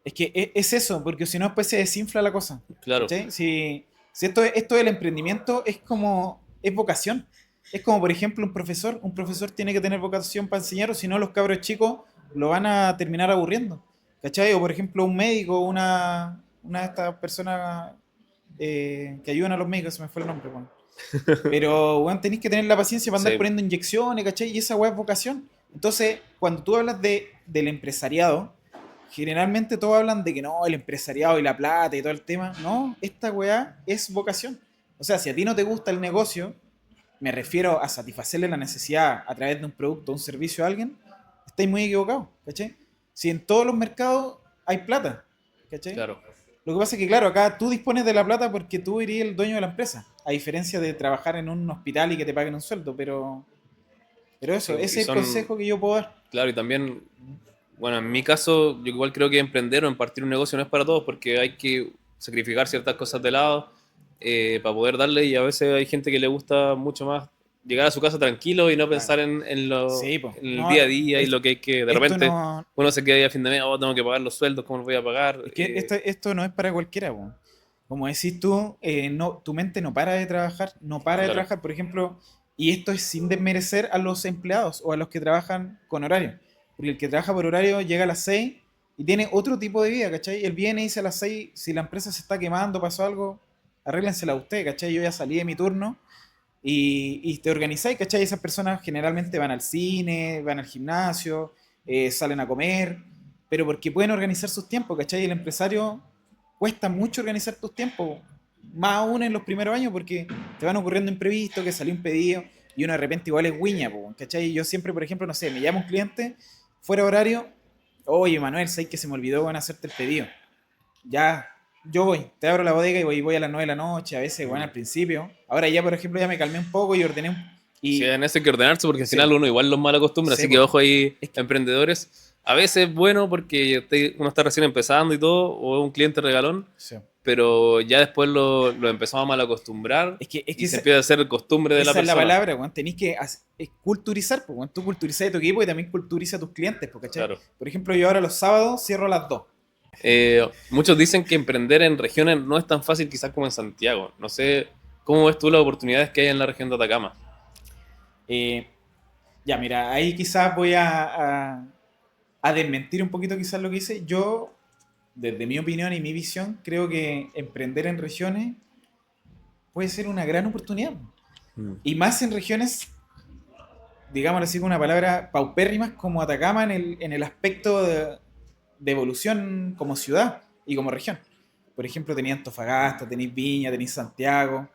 Es que es eso, porque si no después se desinfla la cosa. Claro, ¿Cachai? Si esto del emprendimiento es vocación. Es como, por ejemplo, un profesor tiene que tener vocación para enseñar, o si no, los cabros chicos lo van a terminar aburriendo. ¿Cachai? O, por ejemplo, un médico, una de estas personas que ayudan a los médicos, se me fue el nombre, weón. Pero, weón, tenéis que tener la paciencia para andar sí, poniendo inyecciones, ¿cachai? Y esa weá es vocación. Entonces, cuando tú hablas del empresariado, generalmente todos hablan de que no, el empresariado y la plata y todo el tema. No, esta weá es vocación. O sea, si a ti no te gusta el negocio, me refiero a satisfacerle la necesidad a través de un producto o un servicio a alguien, estáis muy equivocados, ¿cachai? Si en todos los mercados hay plata, ¿cachai? claro. Lo que pasa es que, claro, acá tú dispones de la plata porque tú eres el dueño de la empresa, a diferencia de trabajar en un hospital y que te paguen un sueldo, pero eso, Sí, ese y es el son, consejo que yo puedo dar. claro, y también, bueno, en mi caso, yo igual creo que emprender o impartir un negocio no es para todos porque hay que sacrificar ciertas cosas de lado para poder darle y a veces hay gente que le gusta mucho más llegar a su casa tranquilo y no Claro. pensar Sí, pues. en el No, día a día y lo que hay que, de esto repente, no, uno se queda ahí a fin de mes, oh, tengo que pagar los sueldos, ¿cómo los voy a pagar? es que esto no es para cualquiera, po. Como decís tú, no, tu mente no para de trabajar, no para de Claro, trabajar, por ejemplo, y esto es sin desmerecer a los empleados o a los que trabajan con horario. Porque el que trabaja por horario llega a las 6 y tiene otro tipo de vida, ¿cachai? Él viene y dice a las 6 si la empresa se está quemando, pasó algo, arréglensela usted, ¿cachai? Yo ya salí de mi turno y te organizáis, ¿cachai? Esas personas generalmente van al cine, van al gimnasio, salen a comer, pero porque pueden organizar sus tiempos, ¿cachai? El empresario cuesta mucho organizar tus tiempos, más aún en los primeros años, porque te van ocurriendo imprevistos, que salió un pedido y uno de repente igual es guiña, po, ¿cachai? Yo siempre, por ejemplo, no sé, me llama un cliente fuera de horario, oye Manuel, sé que se me olvidó en hacerte el pedido. Ya, yo voy, te abro la bodega y voy a las 9 de la noche, a veces, bueno, mm. al principio. Ahora ya, por ejemplo, ya me calmé un poco y ordené Sí, y en eso hay que ordenarse porque al sí, final uno igual los mal acostumbra, así que sebo. ojo ahí, Es que, emprendedores. A veces es bueno porque uno está recién empezando y todo, o es un cliente regalón, sí. pero ya después lo empezamos a mal acostumbrar Es que y se empieza a hacer costumbre de la esa es la persona. palabra, weón. Tenéis que es culturizar, pues, weón. Tú culturizas a tu equipo y también culturiza a tus clientes, pues, ¿cachai? Claro. Por ejemplo, yo ahora los sábados cierro a las 2. Muchos dicen que emprender en regiones no es tan fácil quizás como en Santiago. No sé cómo ves tú las oportunidades que hay en la región de Atacama. Eh, ya, mira, ahí quizás voy a desmentir un poquito quizás lo que hice. Yo, desde mi opinión y mi visión, creo que emprender en regiones puede ser una gran oportunidad. Mm. Y más en regiones, digámoslo así con una palabra, paupérrimas como Atacama en el aspecto de evolución como ciudad y como región. Por ejemplo, tenéis Antofagasta, tenéis Viña, tenéis Santiago,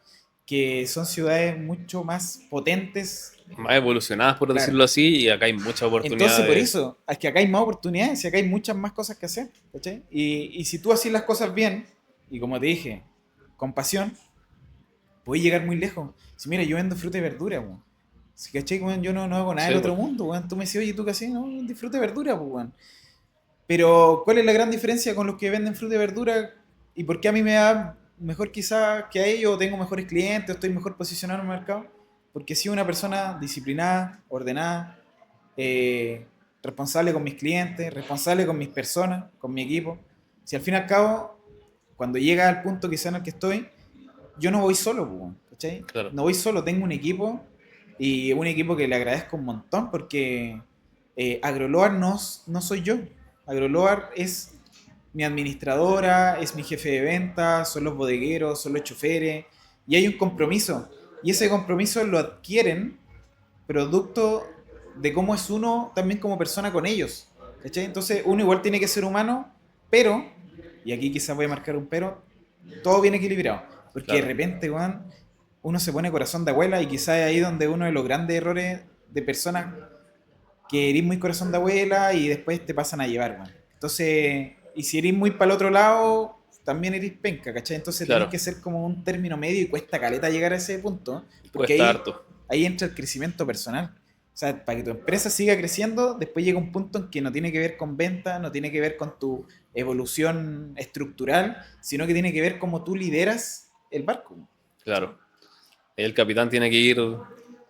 que son ciudades mucho más potentes. Más evolucionadas, por Claro. decirlo así, y acá hay muchas Entonces, por oportunidades. eso, es que acá hay más oportunidades y acá hay muchas más cosas que hacer. ¿Cachai? Y si tú haces las cosas bien, y como te dije, con pasión, puedes llegar muy lejos. Si mira, yo vendo fruta y verdura, weón. Si cachai, weón, yo no hago nada del Sí, otro pues, mundo, weón. Tú me decís, oye, ¿tú qué haces? No, de fruta y verdura, pues, weón. Pero, ¿cuál es la gran diferencia con los que venden fruta y verdura? ¿Y por qué a mí me da mejor quizá que a ellos? ¿O tengo mejores clientes? ¿O estoy mejor posicionado en el mercado? Porque soy una persona disciplinada, ordenada, eh, responsable con mis clientes, responsable con mis personas, con mi equipo. Si al fin y al cabo, cuando llega al punto quizá en el que estoy, yo no voy solo, pues, weón, ¿cachai? claro, No voy solo, tengo un equipo y un equipo que le agradezco un montón porque AgroLoar no soy yo. AgroLoar es mi administradora, es mi jefe de ventas, son los bodegueros, son los choferes y hay un compromiso. Y ese compromiso lo adquieren producto de cómo es uno también como persona con ellos. ¿Cachai? Entonces uno igual tiene que ser humano, pero, y aquí quizás voy a marcar un pero, todo bien equilibrado. Porque de claro. repente, weón, uno se pone corazón de abuela y quizás es ahí donde uno de los grandes errores de personas que eres muy corazón de abuela y después te pasan a llevar, weón. Entonces, y si eres muy para el otro lado, también eres penca, ¿cachai? Entonces tenéis Claro, que ser como un término medio y cuesta caleta llegar a ese punto, porque cuesta harto. ahí entra el crecimiento personal. O sea, para que tu empresa siga creciendo, después llega un punto en que no tiene que ver con venta, no tiene que ver con tu evolución estructural, sino que tiene que ver cómo tú lideras el barco. Claro. El capitán tiene que ir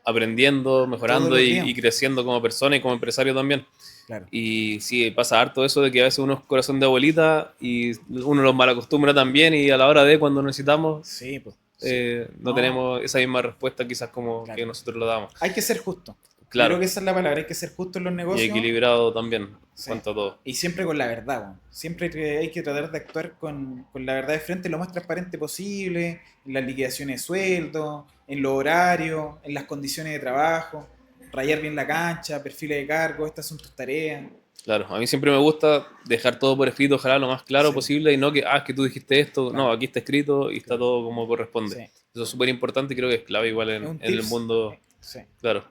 aprendiendo, Todos mejorando los y, días. y creciendo como persona y como empresario también. Claro. Y sí, pasa harto eso de que a veces uno es corazón de abuelita y uno los malacostumbra también y a la hora de cuando necesitamos Sí, pues. Sí. no No, tenemos esa misma respuesta quizás como que claro. nosotros lo damos. Hay que ser justo. Yo creo Claro, que esa es la palabra, hay que ser justo en los y negocios. equilibrado también en Sí. cuanto a todo. Y siempre con la verdad, weón. Siempre que hay que tratar de actuar con la verdad de frente lo más transparente posible, en las liquidaciones de sueldo, en los horarios, en las condiciones de trabajo, rayar bien la cancha, perfiles de cargo, estas son tus tareas. Claro, a mí siempre me gusta dejar todo por escrito, ojalá lo más claro Sí, posible y no que, es que tú dijiste esto, no, claro, aquí está escrito y está claro. todo como corresponde. Sí. Eso es súper importante y creo que es clave igual Es un en el tips. mundo, Sí. claro.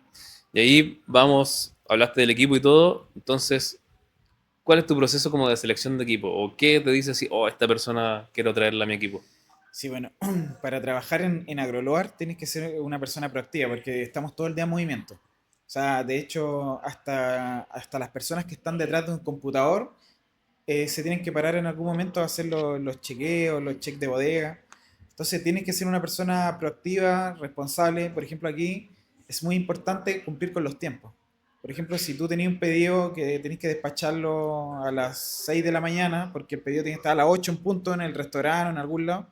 Y ahí vamos, hablaste del equipo y todo, entonces, ¿cuál es tu proceso como de selección de equipo? ¿O qué te dice si, esta persona quiero traerla a mi equipo? Sí, bueno, para trabajar en AgroLoar tienes que ser una persona proactiva porque estamos todo el día en movimiento. O sea, de hecho, hasta las personas que están detrás de un computador se tienen que parar en algún momento a hacer los chequeos, los checks de bodega. Entonces tienes que ser una persona proactiva, responsable. Por ejemplo, aquí es muy importante cumplir con los tiempos. Por ejemplo, si tú tenías un pedido que tenés que despacharlo a las 6 de la mañana, porque el pedido tiene que estar a las 8 en punto en el restaurante o en algún lado,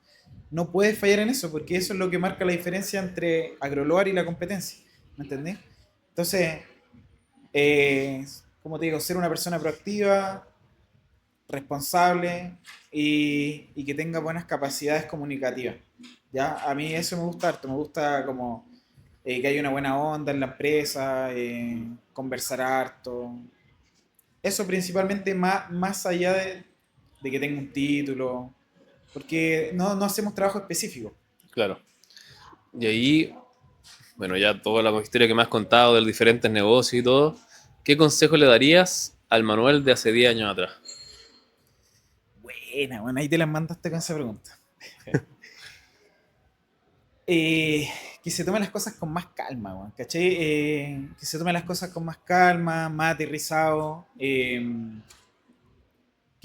no puedes fallar en eso, porque eso es lo que marca la diferencia entre Agroloar y la competencia. ¿Me entendés? Entonces, como te digo, ser una persona proactiva, responsable y que tenga buenas capacidades comunicativas. ¿Ya? A mí eso me gusta harto, me gusta como que haya una buena onda en la empresa, conversar harto. Eso principalmente más allá de que tenga un título, porque no hacemos trabajo específico. Claro. Y ahí, bueno, ya toda la historia que me has contado de los diferentes negocios y todo, ¿qué consejo le darías al Manuel de hace 10 años atrás? Buena, bueno, ahí te las mandaste con esa pregunta. Que se tomen las cosas con más calma, weón, ¿cachai? Que se tomen las cosas con más calma, más aterrizado. Que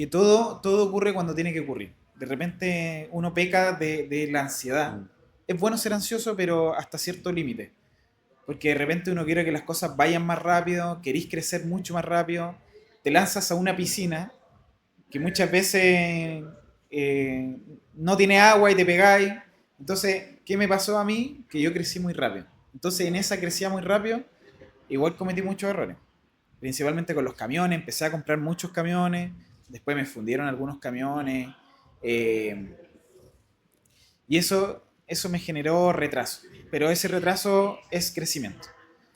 todo ocurre cuando tiene que ocurrir. De repente uno peca de la ansiedad. Es bueno ser ansioso, pero hasta cierto límite. Porque de repente uno quiere que las cosas vayan más rápido, querís crecer mucho más rápido, te lanzas a una piscina que muchas veces no tiene agua y te pegáis. Entonces, ¿qué me pasó a mí? Que yo crecí muy rápido. Entonces, en esa crecía muy rápido, igual cometí muchos errores. Principalmente con los camiones, empecé a comprar muchos camiones, después me fundieron algunos camiones, eh, y eso me generó retraso. Pero ese retraso es crecimiento.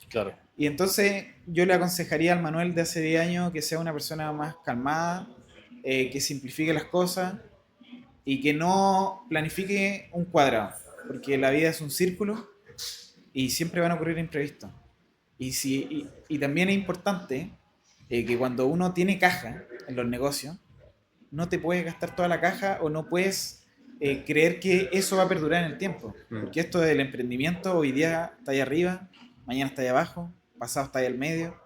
Claro, Y entonces yo le aconsejaría al Manuel de hace 10 años que sea una persona más calmada, que simplifique las cosas y que no planifique un cuadrado, porque la vida es un círculo y siempre van a ocurrir imprevistos. Y también es importante que cuando uno tiene caja en los negocios, no te puedes gastar toda la caja o no puedes creer que eso va a perdurar en el tiempo. Porque esto del emprendimiento hoy día está ahí arriba, mañana está ahí abajo, pasado está ahí al medio.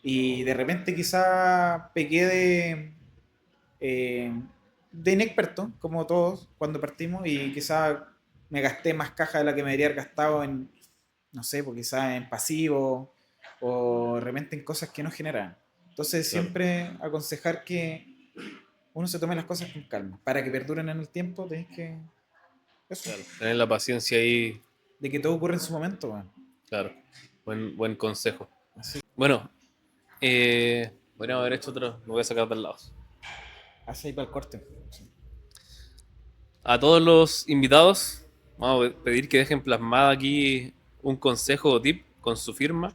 Y de repente quizá pequé eh, de inexperto, como todos, cuando partimos, y quizá me gasté más caja de la que me debería haber gastado en, no sé, pues quizá en pasivo o de repente en cosas que no generan. Entonces claro, siempre aconsejar que uno se tome las cosas con calma. Para que perduren en el tiempo, tenés que... Eso. claro. Tener la paciencia ahí, De que todo ocurre en su momento, weón. claro. Buen consejo. Así, Bueno, podríamos haber hecho otro, me voy a sacar del lado. así para el corte. Sí. A todos los invitados, vamos a pedir que dejen plasmada aquí un consejo o tip con su firma.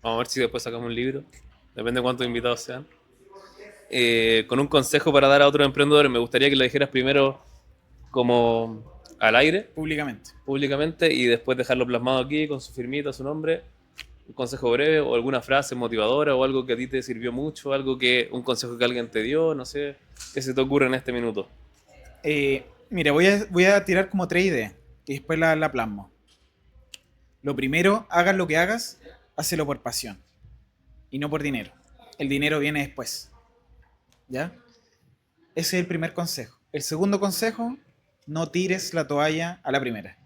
Vamos a ver si después sacamos un libro. Depende de cuántos invitados sean. Con un consejo para dar a otros emprendedores, me gustaría que lo dijeras primero como al aire, Públicamente. públicamente, y después dejarlo plasmado aquí con su firmita, su nombre. Un consejo breve o alguna frase motivadora o algo que a ti te sirvió mucho, un consejo que alguien te dio, no sé, qué se te ocurre en este minuto. Mira, voy a tirar como tres ideas y después la plasmo. Lo primero, hagas lo que hagas, hácelo por pasión y no por dinero. El dinero viene después. ¿Ya? Ese es el primer consejo. El segundo consejo, no tires la toalla a la primera,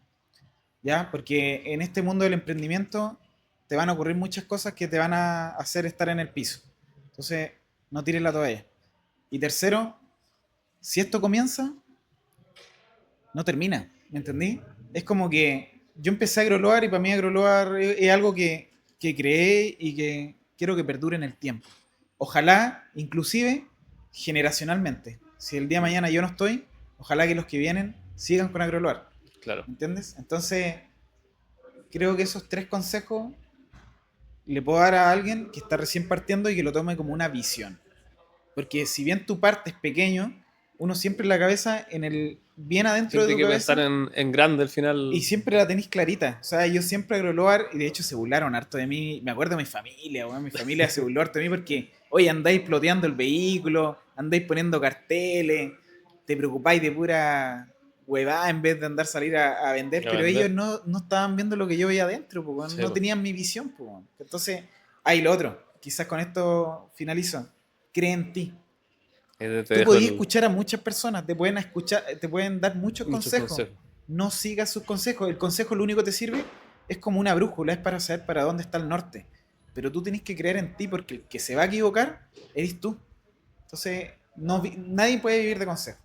¿ya? Porque en este mundo del emprendimiento te van a ocurrir muchas cosas que te van a hacer estar en el piso. Entonces, no tires la toalla. Y tercero, si esto comienza, no termina, ¿me entendí? Es como que yo empecé a agroloar y para mí agroloar es algo que creé y que quiero que perdure en el tiempo. Ojalá, inclusive, generacionalmente. Si el día de mañana yo no estoy, ojalá que los que vienen sigan con agroloar, Claro. ¿me entiendes? Entonces, creo que esos tres consejos le puedo dar a alguien que está recién partiendo y que lo tome como una visión. Porque si bien tu parte es pequeño, uno siempre en la cabeza, bien adentro de Siempre hay tu que pensar cabeza, en grande al y final. siempre la tenéis clarita. O sea, yo siempre agroloar, y de hecho se burlaron harto de mí. Me acuerdo de mi familia, weón. Mi familia se burló harto de mí porque, oye, andáis ploteando el vehículo, andáis poniendo carteles, te preocupáis de pura huevada en vez de andar salir a vender. A Pero ellos vender. no estaban viendo lo que yo veía adentro, po, weón. Sí, No po. tenían mi visión, po, weón. Entonces, ahí lo otro. Quizás con esto finalizo. Cree en ti. Te Tú dejo podías escuchar a muchas personas, te pueden escuchar, te pueden dar muchos muchos consejos. consejos. No sigas sus consejos. El consejo lo único que te sirve es como una brújula, es para saber para dónde está el norte. Pero tú tienes que creer en ti porque el que se va a equivocar eres tú. Entonces, nadie puede vivir de consejos.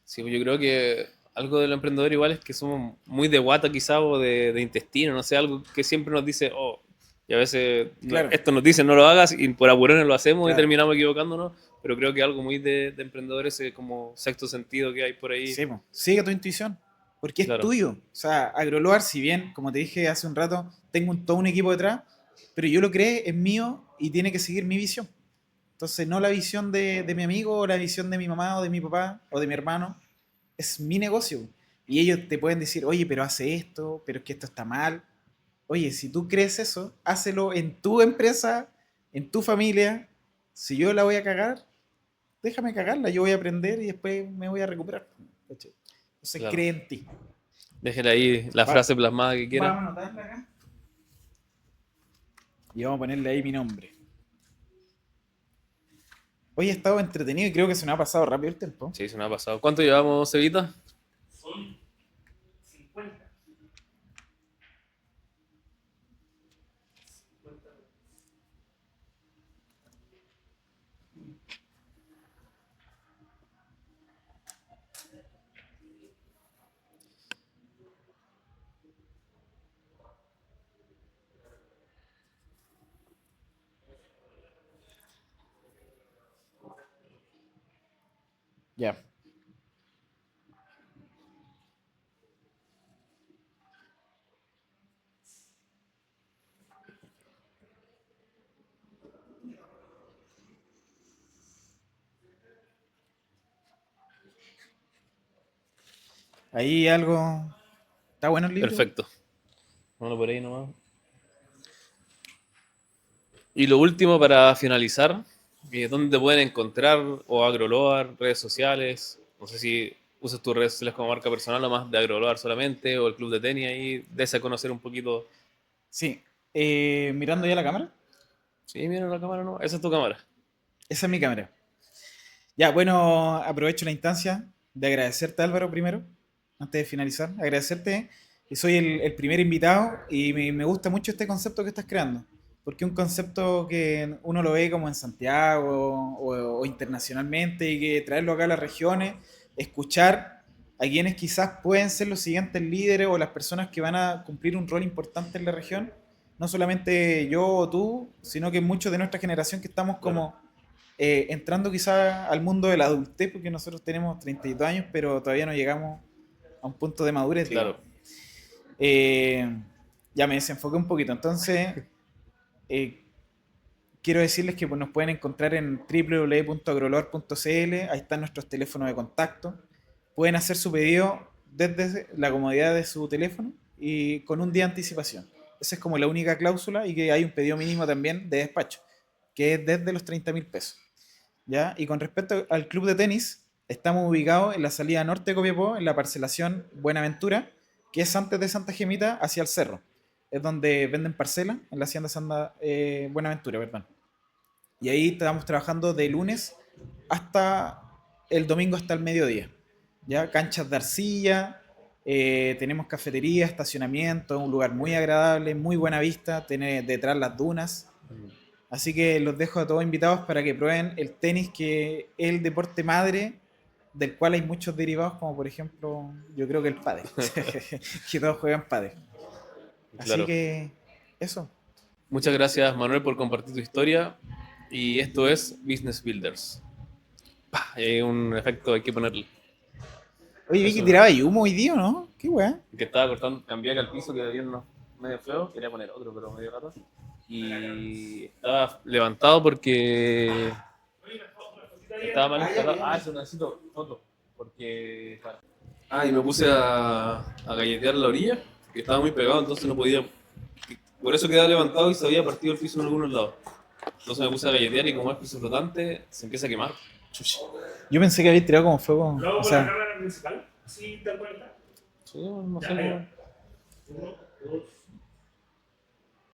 Sí, pues yo creo que algo del emprendedor igual es que somos muy de guata quizá o de intestino, no sé, algo que siempre nos dice, oh, y a veces Claro, esto nos dice no lo hagas y por apurones lo hacemos y claro. terminamos equivocándonos, pero creo que algo muy de emprendedores es como sexto sentido que hay por ahí, Sí, po. Sigue tu intuición. Porque es claro, tuyo. O sea, Agroloar, si bien, como te dije hace un rato, tengo todo un equipo detrás, pero yo lo creé, es mío y tiene que seguir mi visión. Entonces, no la visión de mi amigo, o la visión de mi mamá, o de mi papá, o de mi hermano. Es mi negocio. Y ellos te pueden decir, oye, pero hace esto, pero es que esto está mal. Oye, si tú crees eso, hácelo en tu empresa, en tu familia. Si yo la voy a cagar, déjame cagarla, yo voy a aprender y después me voy a recuperar. ¿Cachai? Entonces, claro. cree en ti. Déjenle ahí la Va- frase plasmada que vamos quieran. a anotarla acá. Y vamos a ponerle ahí mi nombre. Hoy he estado entretenido y creo que se nos ha pasado rápido el tiempo. Sí, se nos ha pasado. ¿Cuánto llevamos, Cevita? Ya. Ahí algo. ¿Está bueno el libro? Perfecto. Bueno, por ahí nomás. Y lo último para finalizar, ¿dónde te pueden encontrar? O Agroloar, redes sociales. No sé si usas tus redes sociales como marca personal o más de Agroloar solamente, o el club de tenis ahí, des a conocer un poquito. Sí. Mirando ya la cámara. Sí, mira la cámara, ¿no? Esa es tu cámara. Esa es mi cámara. Ya, bueno, aprovecho la instancia de agradecerte, Álvaro, primero, antes de finalizar. Agradecerte que soy el primer invitado y me gusta mucho este concepto que estás creando. Porque es un concepto que uno lo ve como en Santiago o internacionalmente y que traerlo acá a las regiones, escuchar a quienes quizás pueden ser los siguientes líderes o las personas que van a cumplir un rol importante en la región. No solamente yo o tú, sino que muchos de nuestra generación que estamos Claro, como entrando quizás al mundo de la adultez, porque nosotros tenemos 32 años, pero todavía no llegamos a un punto de madurez, digamos. claro. Eh, ya me desenfoqué un poquito, entonces eh, quiero decirles que pues, nos pueden encontrar en www.agrolor.cl, ahí están nuestros teléfonos de contacto. Pueden hacer su pedido desde la comodidad de su teléfono y con un día de anticipación. Esa es como la única cláusula y que hay un pedido mínimo también de despacho, que es desde los 30.000 pesos. ¿Ya? Y con respecto al club de tenis, estamos ubicados en la salida norte de Copiapó, en la parcelación Buenaventura, que es antes de Santa Gemita hacia el cerro. Es donde venden parcela, en la hacienda Santa, Buenaventura, perdón. Y ahí estamos trabajando de lunes hasta el domingo hasta el mediodía. ya canchas de arcilla, tenemos cafetería, estacionamiento, un lugar muy agradable, muy buena vista, tiene detrás las dunas. Así que los dejo a todos invitados para que prueben el tenis, que es el deporte madre, del cual hay muchos derivados, como por ejemplo, yo creo que el pádel, que todos juegan pádel. Así Claro. que eso. Muchas gracias, Manuel, por compartir tu historia. Y esto es Business Builders. ¡Pah! Hay un efecto, hay que ponerle. Oye, vi que Eso, tiraba ahí humo hoy día, ¿o no? Qué weá. que estaba cortando, cambié acá el piso que había unos medio feo, quería poner otro, pero medio rato. Y estaba levantado porque estaba mal instalado. Ah, eso necesito foto. Porque. Ah, y me puse a galletear la orilla, que estaba muy pegado, entonces no podía. Por eso quedaba levantado y se había partido el piso en algunos lados. Entonces me puse a galletear y como es piso flotante, se empieza a quemar. Chuchi. Yo pensé que había tirado como fuego. Lo hago O con la sea, cámara principal, si te acuerdas. Sí, no Ya, sé. ahí va. Uno, dos.